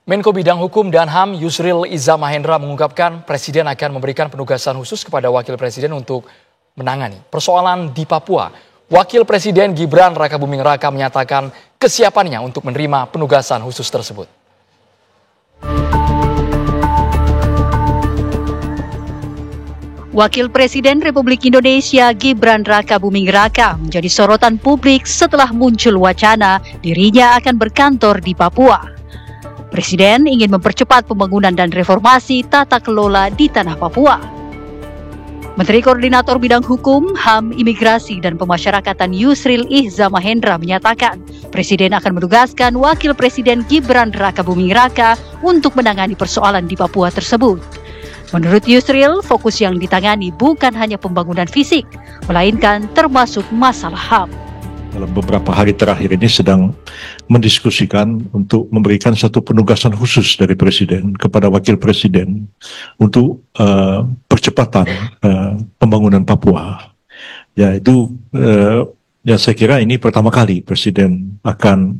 Menko Bidang Hukum dan HAM Yusril Iza Mahendra mengungkapkan Presiden akan memberikan penugasan khusus kepada Wakil Presiden untuk menangani persoalan di Papua. Wakil Presiden Gibran Rakabuming Raka menyatakan kesiapannya untuk menerima penugasan khusus tersebut. Wakil Presiden Republik Indonesia Gibran Rakabuming Raka menjadi sorotan publik setelah muncul wacana dirinya akan berkantor di Papua. Presiden ingin mempercepat pembangunan dan reformasi tata kelola di tanah Papua. Menteri Koordinator Bidang Hukum, HAM, Imigrasi, dan Pemasyarakatan Yusril Iza Mahendra menyatakan Presiden akan menugaskan Wakil Presiden Gibran Rakabuming Raka untuk menangani persoalan di Papua tersebut. Menurut Yusril, fokus yang ditangani bukan hanya pembangunan fisik, melainkan termasuk masalah HAM. Dalam beberapa hari terakhir ini sedang mendiskusikan untuk memberikan satu penugasan khusus dari Presiden kepada Wakil Presiden untuk percepatan pembangunan Papua. Yaitu saya kira ini pertama kali Presiden akan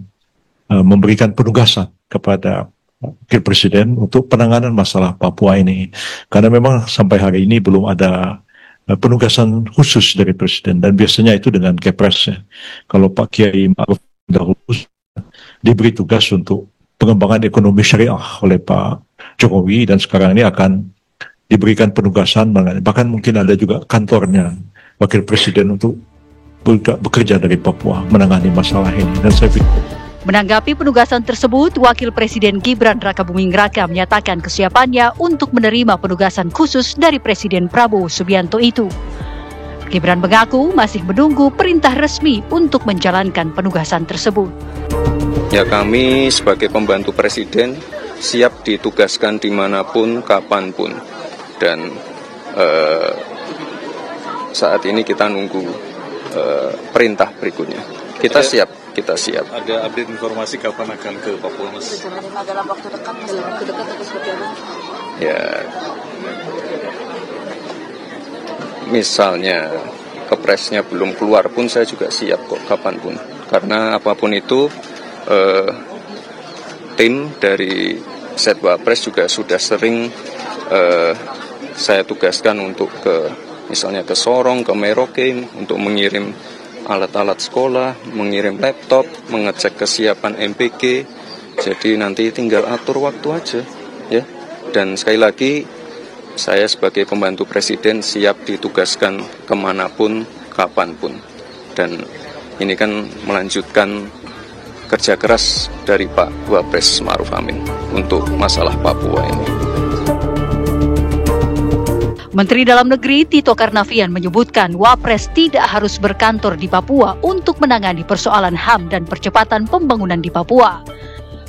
memberikan penugasan kepada Wakil Presiden untuk penanganan masalah Papua ini. Karena memang sampai hari ini belum ada penugasan khusus dari Presiden, dan biasanya itu dengan Kepresnya. Kalau Pak Kiai Ma'ruf dahulu diberi tugas untuk pengembangan ekonomi syariah oleh Pak Jokowi, dan sekarang ini akan diberikan penugasan, bahkan mungkin ada juga kantornya Wakil Presiden untuk bekerja dari Papua menangani masalah ini. Dan saya pikir menanggapi penugasan tersebut, Wakil Presiden Gibran Rakabuming Raka menyatakan kesiapannya untuk menerima penugasan khusus dari Presiden Prabowo Subianto itu. Gibran mengaku masih menunggu perintah resmi untuk menjalankan penugasan tersebut. Ya, kami sebagai pembantu Presiden siap ditugaskan dimanapun, kapanpun. Dan saat ini kita nunggu perintah berikutnya. Kita siap. Ada update informasi kapan akan ke Papua, Mas? Dalam waktu dekat atau seperti apa? Ya, misalnya kepresnya belum keluar pun saya juga siap kok kapanpun. Karena apapun itu tim dari Setwapres juga sudah sering saya tugaskan untuk misalnya ke Sorong, ke Merauke untuk mengirim alat-alat sekolah, mengirim laptop, mengecek kesiapan MPG. Jadi nanti tinggal atur waktu aja, ya. Dan sekali lagi, saya sebagai pembantu Presiden siap ditugaskan kemanapun, kapanpun. Dan ini kan melanjutkan kerja keras dari Pak Wapres Ma'ruf Amin untuk masalah Papua ini. Menteri Dalam Negeri Tito Karnavian menyebutkan Wapres tidak harus berkantor di Papua untuk menangani persoalan HAM dan percepatan pembangunan di Papua.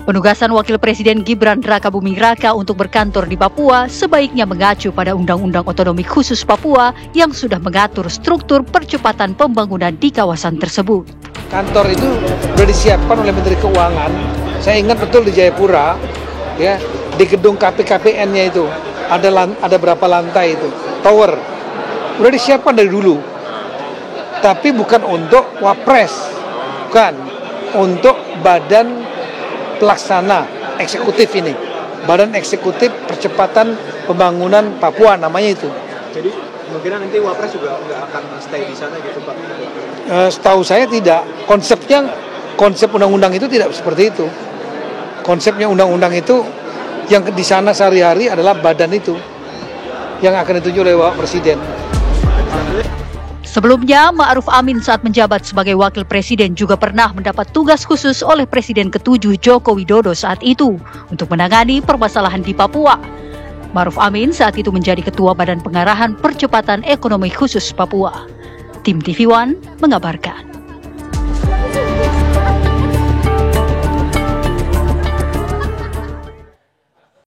Penugasan Wakil Presiden Gibran Rakabuming Raka untuk berkantor di Papua sebaiknya mengacu pada Undang-Undang Otonomi Khusus Papua yang sudah mengatur struktur percepatan pembangunan di kawasan tersebut. Kantor itu sudah disiapkan oleh Menteri Keuangan. Saya ingat betul di Jayapura, ya, di gedung KPKPN-nya itu. Ada berapa lantai itu, tower, udah disiapkan dari dulu. Tapi bukan untuk Wapres, bukan, untuk badan pelaksana eksekutif ini, badan eksekutif percepatan pembangunan Papua namanya itu. Jadi kemungkinan nanti Wapres juga nggak akan stay di sana gitu, Pak? Setahu saya tidak. Konsep undang-undang itu tidak seperti itu. Konsepnya undang-undang itu yang di sana sehari-hari adalah badan itu yang akan ditunjuk oleh Bapak Presiden. Sebelumnya, Ma'ruf Amin saat menjabat sebagai Wakil Presiden juga pernah mendapat tugas khusus oleh Presiden ke-7 Joko Widodo saat itu untuk menangani permasalahan di Papua. Ma'ruf Amin saat itu menjadi Ketua Badan Pengarahan Percepatan Ekonomi Khusus Papua. Tim TV One mengabarkan.